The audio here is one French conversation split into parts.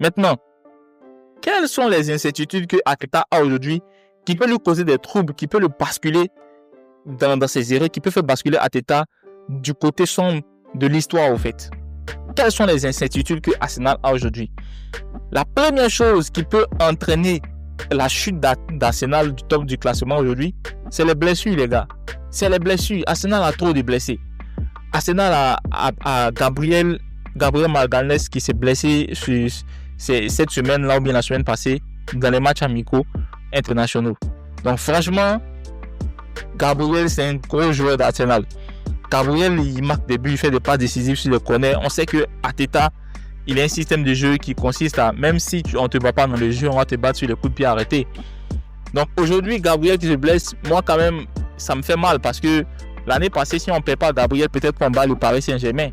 Maintenant, quelles sont les incertitudes que Arteta a aujourd'hui qui peut lui causer des troubles, qui peut le basculer dans ses erreurs, qui peut faire basculer Arteta du côté sombre de l'histoire au fait? Quelles sont les incertitudes que Arsenal a aujourd'hui? La première chose qui peut entraîner la chute d'Arsenal du top du classement aujourd'hui, c'est les blessures, les gars. C'est les blessures. Arsenal a trop de blessés. Arsenal a Gabriel Magalhaes qui s'est blessé cette semaine-là ou bien la semaine passée dans les matchs amicaux internationaux. Donc franchement, Gabriel, c'est un gros joueur d'Arsenal. Gabriel, il marque des buts, il fait des passes décisives sur le corner. On sait que Arteta, il a un système de jeu qui consiste à, même si on ne te bat pas dans le jeu, on va te battre sur les coups de pied arrêtés. Donc aujourd'hui, Gabriel qui se blesse, moi quand même, ça me fait mal parce que l'année passée, si on ne perd pas Gabriel, peut-être qu'on bat le Paris Saint-Germain.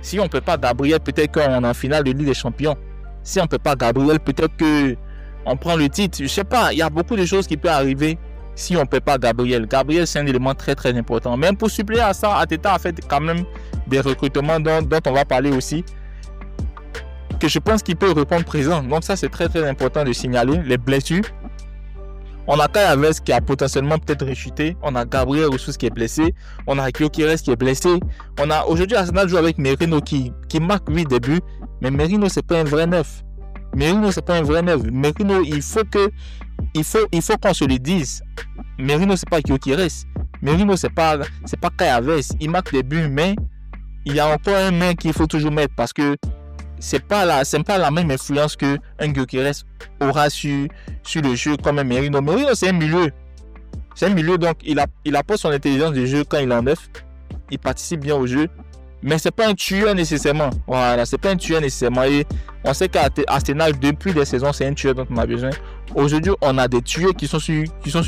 Si on ne peut pas Gabriel, peut-être qu'on est en finale de Ligue des Champions. Si on ne peut pas Gabriel, peut-être qu'on prend le titre. Je ne sais pas, il y a beaucoup de choses qui peuvent arriver si on ne peut pas Gabriel. Gabriel, c'est un élément très très important. Même pour suppléer à ça, Arteta a fait quand même des recrutements dont on va parler aussi, que je pense qu'il peut répondre présent. Donc ça, c'est très très important de signaler. Les blessures. On a Kai Havertz qui a potentiellement peut-être rechuté. On a Gabriel Ressus qui est blessé. On a Gyökeres qui est blessé. On a aujourd'hui Arsenal joue avec Merino qui marque 8 débuts. Mais Merino, c'est pas un vrai neuf. Merino, il faut qu'on se le dise. Merino, c'est pas Gyökeres. Merino, c'est pas Kai Havertz. Il marque des buts, mais il y a encore un mec qu'il faut toujours mettre parce que c'est pas la même influence que un Gyökeres aura sur le jeu comme un Merino. Merino, c'est un milieu. Donc il apporte son intelligence de jeu quand il est en neuf. Il participe bien au jeu. Mais c'est pas un tueur nécessairement. Voilà, c'est pas un tueur nécessairement. Et on sait qu'à Arsenal, depuis des saisons, c'est un tueur dont on a besoin. Aujourd'hui, on a des tueurs qui sont sur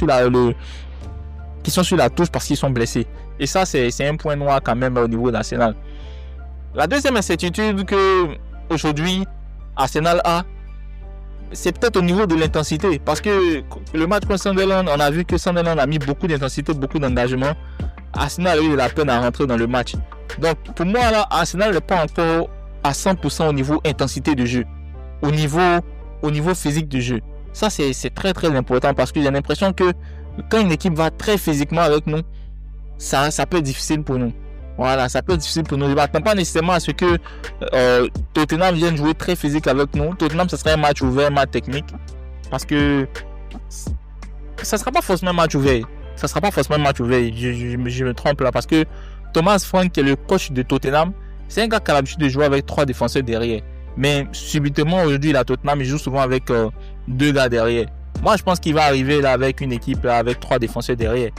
la touche parce qu'ils sont blessés. Et ça, c'est un point noir quand même au niveau d'Arsenal. La deuxième incertitude que aujourd'hui Arsenal a, c'est peut-être au niveau de l'intensité. Parce que le match contre Sunderland, on a vu que Sunderland a mis beaucoup d'intensité, beaucoup d'engagement. Arsenal a eu de la peine à rentrer dans le match. Donc pour moi là, Arsenal n'est pas encore à 100% au niveau intensité de jeu, au niveau physique de jeu. Ça c'est très très important parce que j'ai l'impression que quand une équipe va très physiquement avec nous, ça peut être difficile pour nous. Voilà, ça peut être difficile pour nous. Je ne m'attends pas nécessairement à ce que Tottenham vienne jouer très physique avec nous. Tottenham, ce serait un match ouvert, un match technique. Parce que ça ne sera pas forcément un match ouvert. Je me trompe là. Parce que Thomas Frank, qui est le coach de Tottenham, c'est un gars qui a l'habitude de jouer avec 3 défenseurs derrière. Mais subitement, aujourd'hui, la Tottenham, il joue souvent avec 2 gars derrière. Moi, je pense qu'il va arriver là avec une équipe là, avec 3 défenseurs derrière.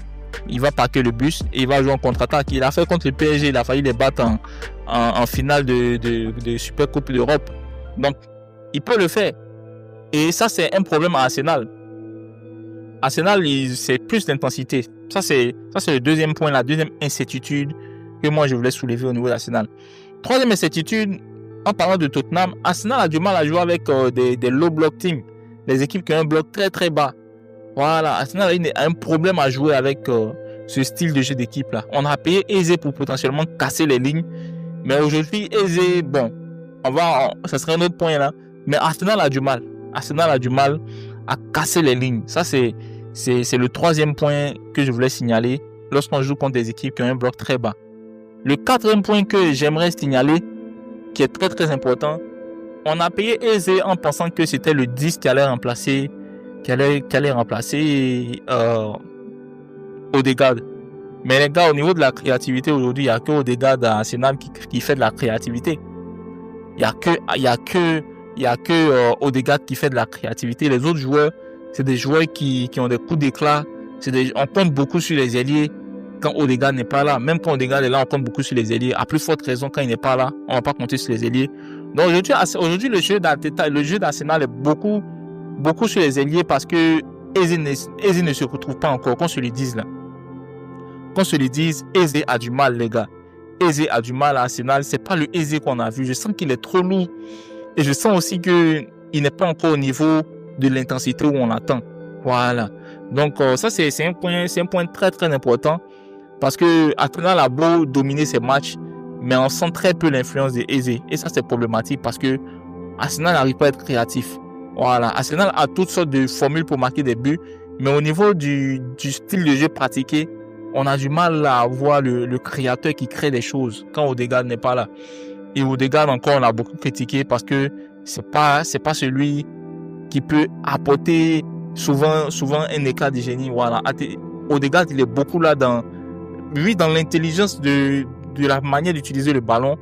Il va parquer le bus et il va jouer en contre-attaque. Il a fait contre le PSG, il a failli les battre en finale de Super Coupe d'Europe. Donc, il peut le faire. Et ça, c'est un problème à Arsenal. Arsenal, c'est plus d'intensité. Ça, c'est le deuxième point, la deuxième incertitude que moi, je voulais soulever au niveau d'Arsenal. Troisième incertitude, en parlant de Tottenham, Arsenal a du mal à jouer avec des low block teams. Les équipes qui ont un bloc très très bas. Voilà, Arsenal a un problème à jouer avec ce style de jeu d'équipe là. On a payé Eze pour potentiellement casser les lignes. Mais aujourd'hui, Eze, bon, ça serait un autre point là. Mais Arsenal a du mal. À casser les lignes. Ça, c'est le troisième point que je voulais signaler lorsqu'on joue contre des équipes qui ont un bloc très bas. Le quatrième point que j'aimerais signaler, qui est très très important, on a payé Eze en pensant que c'était le 10 qui allait remplacer Odegaard. Mais les gars, au niveau de la créativité aujourd'hui, il n'y a que Odegaard à Arsenal qui fait de la créativité. Il y a que Odegaard qui fait de la créativité. Les autres joueurs, c'est des joueurs qui ont des coups d'éclat. On compte beaucoup sur les ailiers quand Odegaard n'est pas là. Même quand Odegaard est là, on compte beaucoup sur les ailiers. À plus forte raison, quand il n'est pas là, on ne va pas compter sur les ailiers. Donc aujourd'hui, le jeu d'Arsenal est beaucoup sur les ailiers parce que Eze ne se retrouve pas encore, qu'on se le dise là. Qu'on se le dise, Eze a du mal, les gars. Eze a du mal à Arsenal. C'est pas le Eze qu'on a vu. Je sens qu'il est trop lourd. Et je sens aussi qu'il n'est pas encore au niveau de l'intensité où on attend. Voilà. Donc ça, c'est un point très très important. Parce que Arsenal a beau dominer ses matchs, mais on sent très peu l'influence de Eze. Et ça, c'est problématique parce que Arsenal n'arrive pas à être créatif. Voilà, Arsenal a toutes sortes de formules pour marquer des buts, mais au niveau du style de jeu pratiqué, on a du mal à voir le créateur qui crée des choses quand Odegaard n'est pas là. Et Odegaard encore, on a beaucoup critiqué parce que c'est pas celui qui peut apporter souvent un éclat de génie. Voilà, Odegaard, il est beaucoup là dans l'intelligence de la manière d'utiliser le ballon,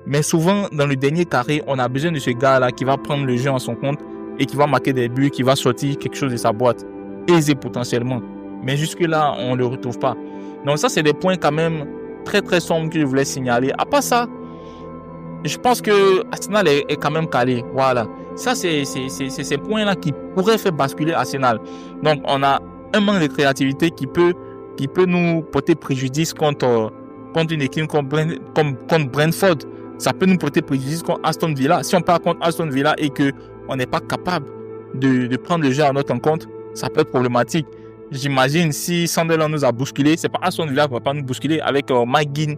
mais souvent dans le dernier carré, on a besoin de ce gars-là qui va prendre le jeu en son compte et qui va marquer des buts, qui va sortir quelque chose de sa boîte, aisé potentiellement. Mais jusque-là, on ne le retrouve pas. Donc ça, c'est des points quand même très très sombres que je voulais signaler. À part ça, je pense que Arsenal est quand même calé. Voilà. Ça, c'est ces points-là qui pourraient faire basculer Arsenal. Donc, on a un manque de créativité qui peut nous porter préjudice contre une équipe comme Brentford. Ça peut nous porter préjudice contre Aston Villa. Si on part contre Aston Villa et qu'on n'est pas capable de prendre le jeu à notre compte, ça peut être problématique. J'imagine si Sunderland nous a bousculé, c'est pas Aston Villa qui va pas nous bousculer avec Mike Dean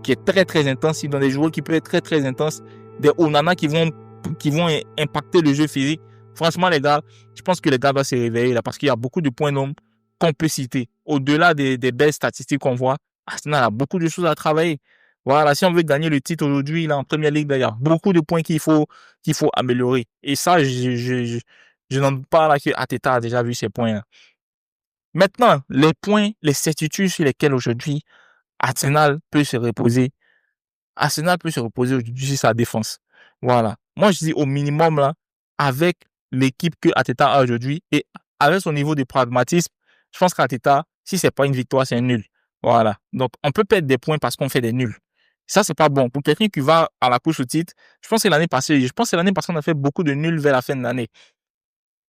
qui est très très intense, dans des joueurs qui peuvent être très très intenses, des Onana qui vont impacter le jeu physique. Franchement les gars, je pense que les gars doivent se réveiller là parce qu'il y a beaucoup de points nombres qu'on peut citer. Au-delà des belles statistiques qu'on voit, Arsenal a beaucoup de choses à travailler. Voilà, si on veut gagner le titre aujourd'hui là en Première Ligue, là, il y a beaucoup de points qu'il faut améliorer. Et ça, je n'en doute pas là que Arteta a déjà vu ces points là. Maintenant, les certitudes sur lesquelles aujourd'hui Arsenal peut se reposer. Arsenal peut se reposer aujourd'hui sur sa défense. Voilà. Moi, je dis au minimum, là, avec l'équipe que Arteta a aujourd'hui et avec son niveau de pragmatisme, je pense qu'Arteta, si c'est pas une victoire, c'est un nul. Voilà. Donc, on peut perdre des points parce qu'on fait des nuls. Ça, c'est pas bon. Pour quelqu'un qui va à la course au titre, je pense que l'année passée, on a fait beaucoup de nuls vers la fin de l'année.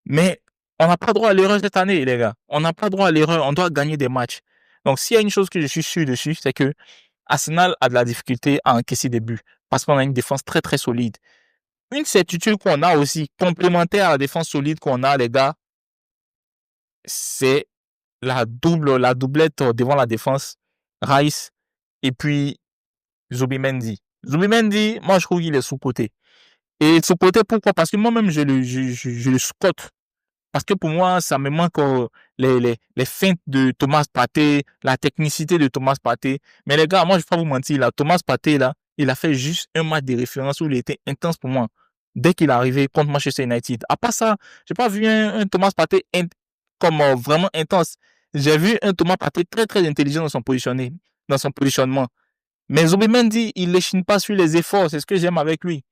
Mais on n'a pas droit à l'erreur cette année, les gars. On n'a pas droit à l'erreur. On doit gagner des matchs. Donc, s'il y a une chose que je suis sûr dessus, c'est que Arsenal a de la difficulté à encaisser des buts parce qu'on a une défense très, très solide. Une certitude qu'on a aussi, complémentaire à la défense solide qu'on a, les gars, c'est la doublette devant la défense, Rice et puis Zubimendi. Zubimendi, moi, je trouve qu'il est sous-coté. Et sous-coté, pourquoi? Parce que moi-même, je le scotte. Parce que pour moi, ça me manque les feintes de Thomas Partey, la technicité de Thomas Partey. Mais les gars, moi, je ne vais pas vous mentir, là, Thomas Partey, là, il a fait juste un match de référence où il était intense pour moi. Dès qu'il est arrivé contre Manchester United. À part ça, je n'ai pas vu un Thomas Partey comme vraiment intense. J'ai vu un Thomas Partey très, très intelligent dans son positionnement. Mais Zubimendi, il ne l'échine pas sur les efforts. C'est ce que j'aime avec lui.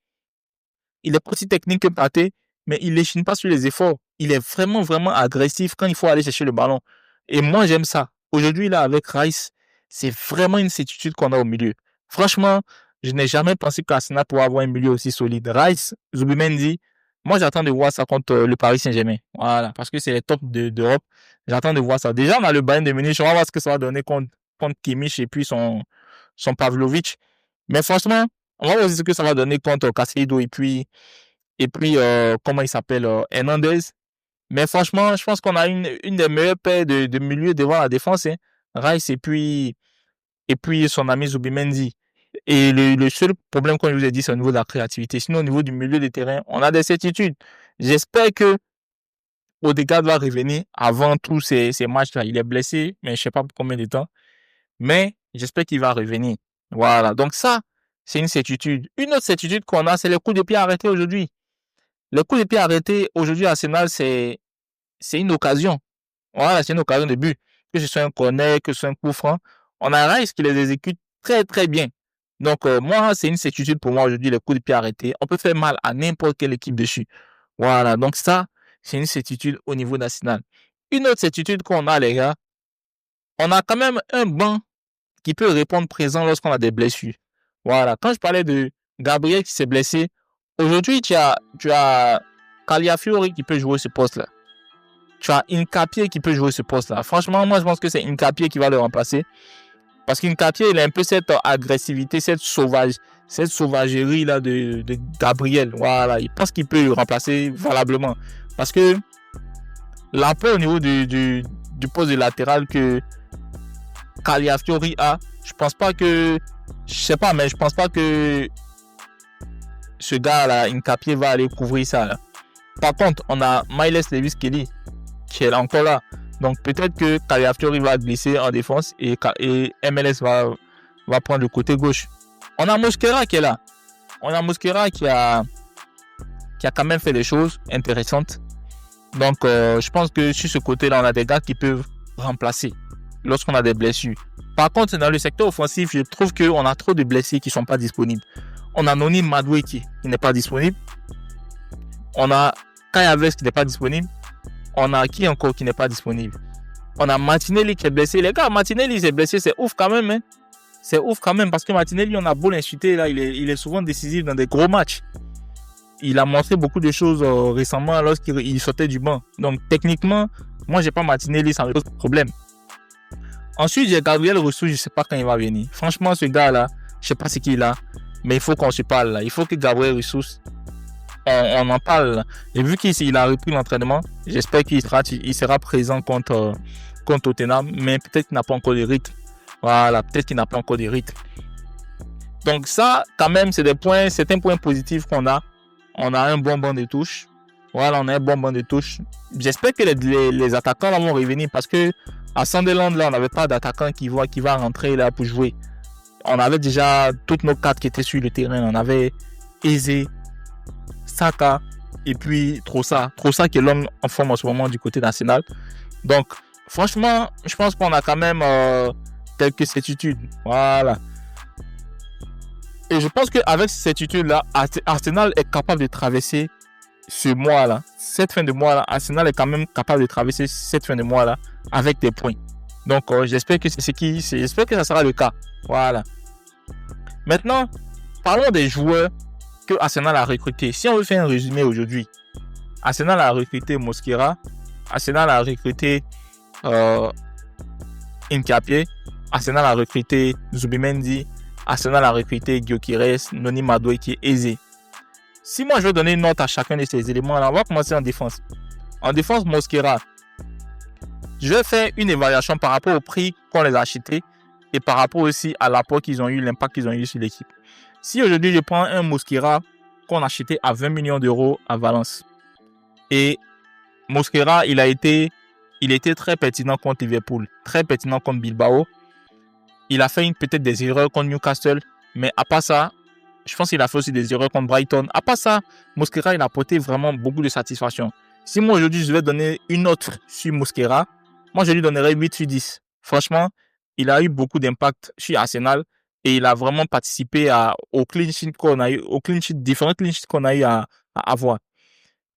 Il est pas aussi technique que Partey, mais il l'échine pas sur les efforts. Il est vraiment, vraiment agressif quand il faut aller chercher le ballon. Et moi, j'aime ça. Aujourd'hui, là, avec Rice, c'est vraiment une certitude qu'on a au milieu. Franchement, je n'ai jamais pensé qu'Arsenal pourrait avoir un milieu aussi solide. Rice, Zubimendi, moi, j'attends de voir ça contre le Paris Saint-Germain. Voilà, parce que c'est les tops d'Europe. J'attends de voir ça. Déjà, on a le Bayern de Munich. On va voir ce que ça va donner contre Kimmich et puis son Pavlovic. Mais franchement, on va voir aussi ce que ça va donner contre Caicedo et puis comment il s'appelle, Hernandez. Mais franchement, je pense qu'on a une des meilleures paires de milieux devant la défense. Hein. Rice et puis son ami Zubimendi. Et le seul problème, comme je vous ai dit, c'est au niveau de la créativité. Sinon, au niveau du milieu de terrain, on a des certitudes. J'espère que Odegaard va revenir avant tous ces matchs-là. Il est blessé, mais je ne sais pas pour combien de temps. Mais j'espère qu'il va revenir. Voilà. Donc ça, c'est une certitude. Une autre certitude qu'on a, c'est les coups de pied arrêtés aujourd'hui. Les coups de pied arrêtés aujourd'hui à Arsenal, c'est une occasion. Voilà, c'est une occasion de but. Que ce soit un corner, que ce soit un coup franc. On a Rice qui les exécute très très bien. Donc moi, c'est une certitude pour moi aujourd'hui, les coups de pied arrêtés. On peut faire mal à n'importe quelle équipe dessus. Voilà, donc ça, c'est une certitude au niveau national. Une autre certitude qu'on a, les gars, on a quand même un banc qui peut répondre présent lorsqu'on a des blessures. Voilà, quand je parlais de Gabriel qui s'est blessé, aujourd'hui, tu as Caliafiori qui peut jouer ce poste-là. Tu as Nkapie qui peut jouer ce poste-là. Franchement, moi, je pense que c'est Nkapie qui va le remplacer. Parce qu'Nkapie, il a un peu cette agressivité, cette sauvagerie-là de Gabriel. Voilà, il pense qu'il peut le remplacer valablement. Parce que l'apport au niveau du poste de latéral que Caliafiori a, je pense pas que ce gars-là, Nkapie, va aller couvrir ça. Là. Par contre, on a Miles Lewis Kelly qui est encore là. Donc peut-être que Calafiori va glisser en défense et MLS va prendre le côté gauche. On a Mosquera qui est là. On a Mosquera qui a quand même fait des choses intéressantes. Donc je pense que sur ce côté-là, on a des gars qui peuvent remplacer lorsqu'on a des blessures. Par contre, dans le secteur offensif, je trouve qu'on a trop de blessés qui ne sont pas disponibles. On a Noni Madueke qui n'est pas disponible. On a Kai Havertz qui n'est pas disponible. On a qui encore qui n'est pas disponible? On a Martinelli qui est blessé. Les gars, Martinelli s'est blessé, c'est ouf quand même. Hein? C'est ouf quand même parce que Martinelli, on a beau l'insulter, là, il est souvent décisif dans des gros matchs. Il a montré beaucoup de choses récemment lorsqu'il sortait du banc. Donc techniquement, moi j'ai pas Martinelli, ça me pose problème. Ensuite, j'ai Gabriel Rousseau, je sais pas quand il va venir. Franchement, ce gars-là, je sais pas ce qu'il a, mais il faut qu'on se parle là. Il faut que Gabriel Rousseau, on en parle là. J'ai vu qu'il a repris l'entraînement. J'espère qu'il sera présent contre Tottenham, mais peut-être qu'il n'a pas encore de rythme. Voilà, peut-être qu'il n'a pas encore de rythme. Donc ça, quand même, c'est un point positif qu'on a. On a un bon banc de touche. Voilà, on a un bon banc de touche. J'espère que les attaquants là, vont revenir parce que à Sunderland, là, on n'avait pas d'attaquant qui va rentrer là pour jouer. On avait déjà toutes nos cartes qui étaient sur le terrain. On avait Eze, Saka et puis Trossard. Trossard qui est l'homme en forme en ce moment du côté d'Arsenal. Donc, franchement, je pense qu'on a quand même quelques certitudes. Voilà. Et je pense qu'avec cette certitude-là, Arsenal est capable de traverser ce mois-là. Cette fin de mois-là, Arsenal est quand même capable de traverser cette fin de mois-là avec des points. Donc, j'espère que j'espère que ça sera le cas. Voilà. Maintenant, parlons des joueurs que Arsenal a recrutés. Si on veut faire un résumé aujourd'hui, Arsenal a recruté Mosquera, Arsenal a recruté Nkapie, Arsenal a recruté Zubimendi, Arsenal a recruté Gyökeres, Noni Madueke et Eze. Si moi je veux donner une note à chacun de ces éléments-là, on va commencer en défense. En défense, Mosquera, je vais faire une évaluation par rapport au prix qu'on les a achetés et par rapport aussi à l'apport qu'ils ont eu, l'impact qu'ils ont eu sur l'équipe. Si aujourd'hui je prends un Mosquera qu'on a acheté à 20 millions d'euros à Valence et Mosquera, il était très pertinent contre Liverpool, très pertinent contre Bilbao. Il a fait peut-être des erreurs contre Newcastle, mais à part ça, je pense qu'il a fait aussi des erreurs contre Brighton. À part ça, Mosquera, il a apporté vraiment beaucoup de satisfaction. Si moi aujourd'hui je vais donner une note sur Mosquera, moi je lui donnerais 8 sur 10. Franchement, il a eu beaucoup d'impact sur Arsenal et il a vraiment participé au clean sheet qu'on a eu, différents clean sheets qu'on a eu à avoir.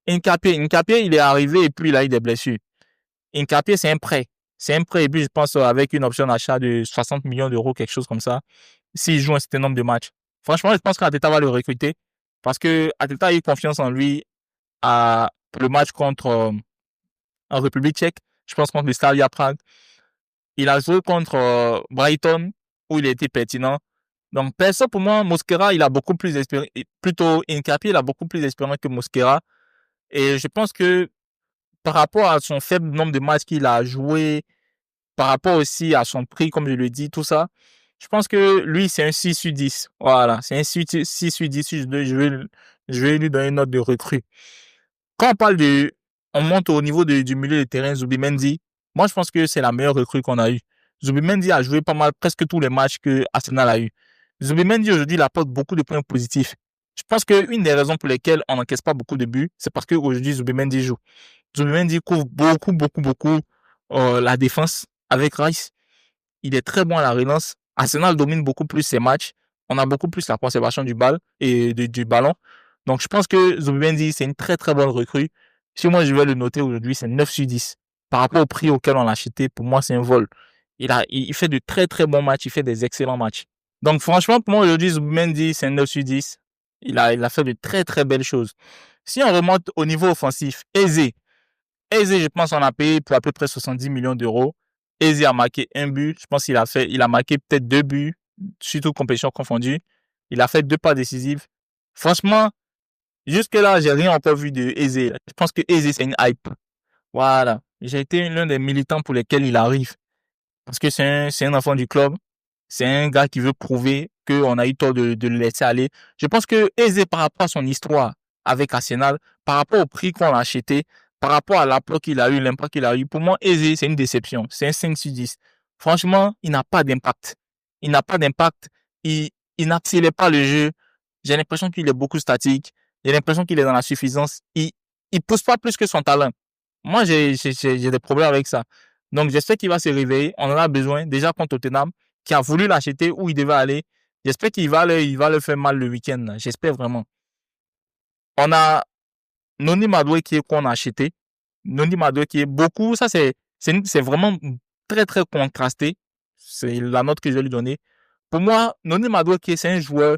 Nkapie, il est arrivé et puis il a eu des blessures. Nkapie, c'est un prêt. C'est un prêt et puis je pense avec une option d'achat de 60 millions d'euros, quelque chose comme ça, s'il joue un certain nombre de matchs. Franchement, je pense qu'Arteta va le recruter parce que Arteta a eu confiance en lui pour le match contre en République tchèque. Je pense contre le Slavia Prague. Il a joué contre Brighton où il a été pertinent. Donc, perso, pour moi, Mosquera, il a beaucoup plus d'expérience. Plutôt, Nkapie, il a beaucoup plus d'expérience que Mosquera. Et je pense que par rapport à son faible nombre de matchs qu'il a joué, par rapport aussi à son prix, comme je le dis, tout ça, je pense que lui, c'est un 6 sur 10. Voilà, c'est un 6 sur 10. Je vais lui donner une note de recrue. Quand on monte au niveau du milieu de terrain, Zubimendi, moi, je pense que c'est la meilleure recrue qu'on a eue. Zubimendi a joué pas mal, presque tous les matchs que Arsenal a eu. Zubimendi, aujourd'hui, il apporte beaucoup de points positifs. Je pense qu'une des raisons pour lesquelles on n'encaisse pas beaucoup de buts, c'est parce qu'aujourd'hui, Zubimendi joue. Zubimendi couvre beaucoup la défense avec Rice. Il est très bon à la relance. Arsenal domine beaucoup plus ses matchs. On a beaucoup plus la conservation du ballon. Donc, je pense que Zubimendi, c'est une très, très bonne recrue. Si moi, je vais le noter aujourd'hui, c'est 9 sur 10. Par rapport au prix auquel on l'a acheté, pour moi, c'est un vol. Il fait de très, très bons matchs. Il fait des excellents matchs. Donc, franchement, pour moi, aujourd'hui, Zubimendi, c'est un 9 sur 10. Il a fait de très, très belles choses. Si on remonte au niveau offensif, Eze, je pense qu'on a payé pour à peu près 70 millions d'euros. Eze a marqué un but. Je pense qu'il a marqué peut-être 2 buts, surtout compétition confondue. Il a fait 2 pas décisifs. Franchement, jusque-là, j'ai rien encore vu de Eze. Je pense que Eze, c'est une hype. Voilà. J'ai été l'un des militants pour lesquels il arrive. Parce que c'est un enfant du club. C'est un gars qui veut prouver qu'on a eu tort de le laisser aller. Je pense que Eze, par rapport à son histoire avec Arsenal, par rapport au prix qu'on l'a acheté, par rapport à l'apport qu'il a eu, l'impact qu'il a eu, pour moi, Eze, c'est une déception. C'est un 5 sur 10. Franchement, il n'a pas d'impact. Il n'a pas d'impact. Il, il n'accélère pas le jeu. J'ai l'impression qu'il est beaucoup statique. J'ai l'impression qu'il est dans la suffisance. Il pousse pas plus que son talent. Moi, j'ai des problèmes avec ça. Donc, j'espère qu'il va se réveiller. On en a besoin. Déjà contre Tottenham, qui a voulu l'acheter où il devait aller. J'espère qu'il va le faire mal le week-end, là. J'espère vraiment. On a Noni Madueke qu'on a acheté. Noni Madueke, beaucoup, ça c'est vraiment très très contrasté. C'est la note que je vais lui donner. Pour moi, Noni Madueke, c'est un joueur,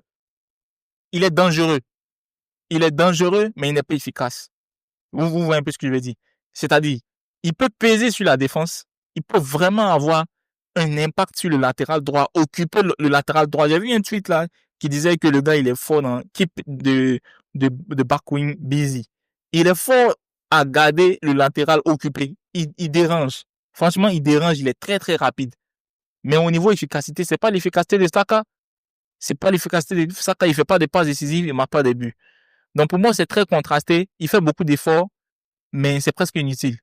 il est dangereux. Il est dangereux, mais il n'est pas efficace. Vous voyez un peu ce que je veux dire. C'est-à-dire, il peut peser sur la défense. Il peut vraiment avoir un impact sur le latéral droit, occuper le latéral droit. J'ai vu un tweet là qui disait que le gars, il est fort dans l'équipe de backwing busy. Il est fort à garder le latéral occupé. Il dérange. Franchement, il dérange. Il est très, très rapide. Mais au niveau efficacité, c'est pas l'efficacité de Saka. C'est pas l'efficacité de Saka. Il fait pas des passes décisives. Il marque pas des buts. Donc, pour moi, c'est très contrasté. Il fait beaucoup d'efforts, mais c'est presque inutile.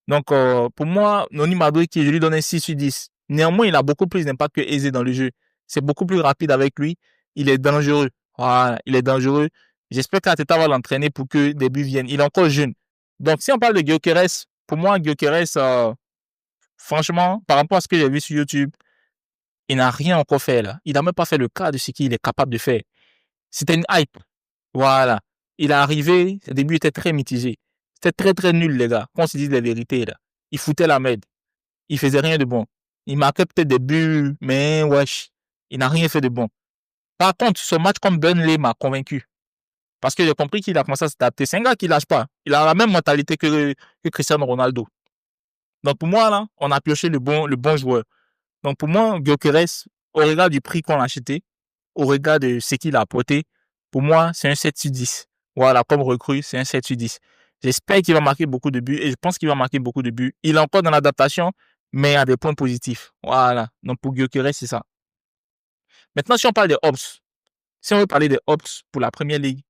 Donc, pour moi, Noni Madueke, je lui donne un 6 sur 10. Néanmoins, il a beaucoup plus d'impact que Eze dans le jeu. C'est beaucoup plus rapide avec lui. Il est dangereux. Voilà, il est dangereux. J'espère qu'Arteta va l'entraîner pour que des buts viennent. Il est encore jeune. Donc, si on parle de Gyökeres, pour moi, Gyökeres, franchement, par rapport à ce que j'ai vu sur YouTube, il n'a rien encore fait là. Il n'a même pas fait le cas de ce qu'il est capable de faire. C'était une hype. Voilà. Il est arrivé, ses débuts étaient très mitigés. C'était très très nul, les gars. Qu'on se dise la vérité, là. Il foutait la merde. Il faisait rien de bon. Il marquait peut-être des buts, mais wesh, il n'a rien fait de bon. Par contre, ce match contre Burnley m'a convaincu. Parce que j'ai compris qu'il a commencé à s'adapter. C'est un gars qui lâche pas. Il a la même mentalité que Cristiano Ronaldo. Donc pour moi, là, on a pioché le bon joueur. Donc pour moi, Gyökeres, au regard du prix qu'on a acheté, au regard de ce qu'il a apporté, pour moi, c'est un 7 sur 10. Voilà, comme recrue, c'est un 7 sur 10. J'espère qu'il va marquer beaucoup de buts et je pense qu'il va marquer beaucoup de buts. Il est encore dans l'adaptation, mais il a des points positifs. Voilà. Donc pour Gyökeres, c'est ça. Maintenant, si on parle des Ops, si on veut parler des Ops pour la Première Ligue,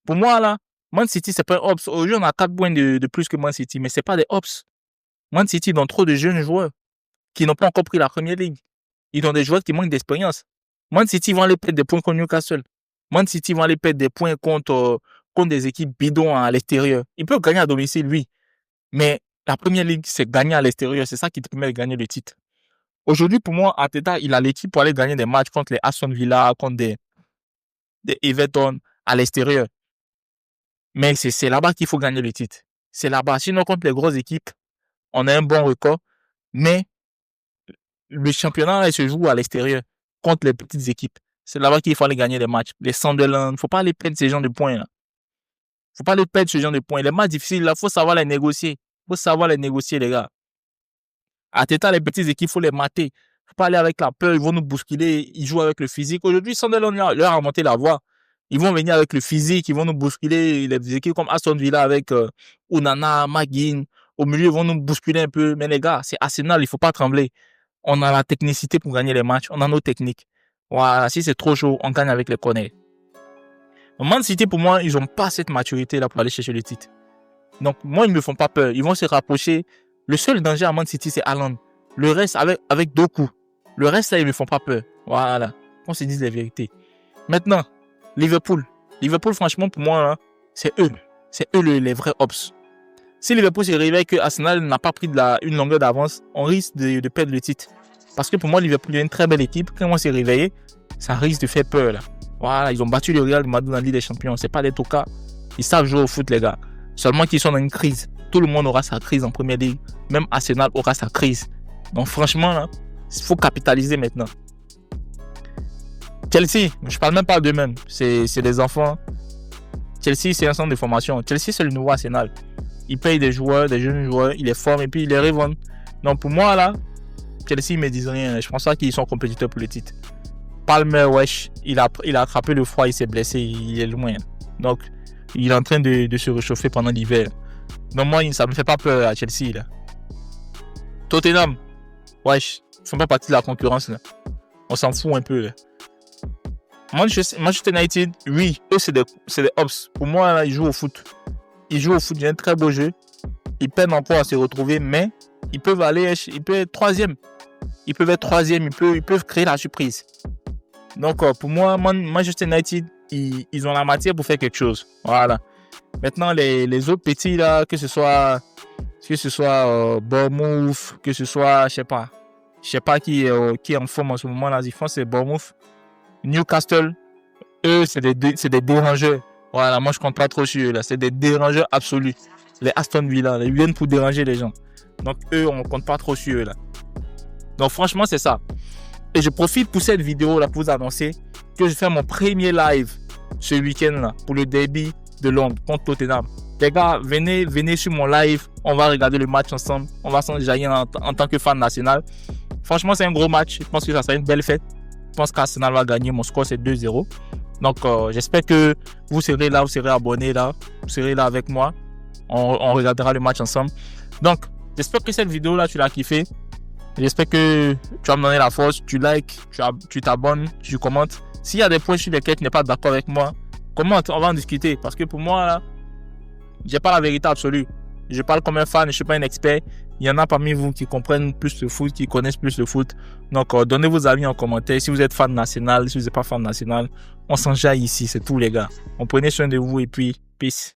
pour moi, là, Man City, c'est pas un Ops. Aujourd'hui, on a 4 points de plus que Man City, mais c'est pas des Ops. Man City, ils ont trop de jeunes joueurs qui n'ont pas encore pris la Première Ligue. Ils ont des joueurs qui manquent d'expérience. Man City vont aller perdre des points contre Newcastle. Man City vont aller perdre des points contre des équipes bidons à l'extérieur. Ils peuvent gagner à domicile, oui. Mais la Première Ligue, c'est gagner à l'extérieur. C'est ça qui te permet de gagner le titre. Aujourd'hui, pour moi, Arteta, il a l'équipe pour aller gagner des matchs contre les Aston Villa, contre des Everton à l'extérieur. Mais c'est là-bas qu'il faut gagner le titre. C'est là-bas. Sinon, contre les grosses équipes, on a un bon record. Mais le championnat, il se joue à l'extérieur contre les petites équipes. C'est là-bas qu'il faut aller gagner les matchs. Les Sunderland, faut pas aller perdre ces genres de points là. Faut pas aller perdre ce genre de points. Les matchs difficiles là, faut savoir les négocier. Faut savoir les négocier, les gars. Arteta, les petites équipes, faut les mater. Faut pas aller avec la peur, ils vont nous bousculer, ils jouent avec le physique. Aujourd'hui, Sunderland leur a remonté la voie. Ils vont venir avec le physique, ils vont nous bousculer. Les équipes comme Aston Villa avec Onana, McGinn, au milieu, ils vont nous bousculer un peu. Mais les gars, c'est Arsenal, il faut pas trembler. On a la technicité pour gagner les matchs. On a nos techniques. Voilà, si c'est trop chaud, on gagne avec les corners. Man City, pour moi, ils n'ont pas cette maturité-là pour aller chercher le titre. Donc, moi, ils ne me font pas peur. Ils vont se rapprocher. Le seul danger à Man City, c'est Haaland. Le reste, avec Doku. Le reste, là, ils ne me font pas peur. Voilà. Qu'on se dise la vérité. Maintenant, Liverpool. Liverpool, franchement, pour moi, là, c'est eux. C'est eux les vrais Ops. Si Liverpool se réveille que Arsenal n'a pas pris une longueur d'avance, on risque de perdre le titre. Parce que pour moi, Liverpool est une très belle équipe. Quand on s'est réveillé, ça risque de faire peur, là. Voilà, ils ont battu le Real Madrid dans la Ligue des Champions. C'est pas des tocards. Ils savent jouer au foot, les gars. Seulement qu'ils sont dans une crise. Tout le monde aura sa crise en Première Ligue. Même Arsenal aura sa crise. Donc franchement, là, il faut capitaliser maintenant. Chelsea, je parle même pas d'eux-mêmes. C'est des enfants. Chelsea, c'est un centre de formation. Chelsea, c'est le nouveau Arsenal. Il paye des joueurs, des jeunes joueurs. Il est fort et puis il les revend. Donc pour moi, là, Chelsea, ils me disent rien. Je pense pas qu'ils sont compétiteurs pour le titre. Palmer, wesh, il a attrapé le froid, il s'est blessé, il est loin. Donc, il est en train de se réchauffer pendant l'hiver. Donc, moi, ça me fait pas peur à Chelsea, là. Tottenham, wesh, ils font pas partie de la concurrence, là. On s'en fout un peu, là. Manchester United, oui, eux, c'est des hops. Pour moi, là, ils jouent au foot. Ils jouent au foot, il y a un très beau jeu. Ils peinent encore à se retrouver, mais ils peuvent être troisième. Ils peuvent être troisième, ils peuvent créer la surprise. Donc, pour moi, Manchester United, ils ont la matière pour faire quelque chose. Voilà. Maintenant, les autres petits, là, que ce soit Bournemouth, que ce soit, je sais pas qui est en forme en ce moment, là, ils font, c'est Bournemouth. Newcastle, eux, c'est des dérangeurs. Voilà, moi, je compte pas trop sur eux, là. C'est des dérangeurs absolus. Les Aston Villa, ils viennent pour déranger les gens. Donc, eux, on compte pas trop sur eux, là. Donc, franchement, c'est ça. Et je profite pour cette vidéo, là, pour vous annoncer que je fais mon premier live ce week-end, là, pour le derby de Londres contre Tottenham. Les gars, venez sur mon live. On va regarder le match ensemble. On va s'enjaillir en tant que fan national. Franchement, c'est un gros match. Je pense que ça sera une belle fête. Je pense qu'Arsenal va gagner. Mon score, c'est 2-0. Donc, j'espère que vous serez là, vous serez abonnés là. Vous serez là avec moi. On regardera le match ensemble. Donc, j'espère que cette vidéo-là, tu l'as kiffé. J'espère que tu vas me donner la force. Tu likes, tu t'abonnes, tu commentes. S'il y a des points sur lesquels tu n'es pas d'accord avec moi, commente, on va en discuter. Parce que pour moi, là, j'ai pas la vérité absolue. Je parle comme un fan, je suis pas un expert. Il y en a parmi vous qui comprennent plus le foot, qui connaissent plus le foot. Donc, donnez vos avis en commentaire. Si vous êtes fan national, si vous n'êtes pas fan national, on s'enjaille ici, c'est tout les gars. On prenez soin de vous et puis, peace.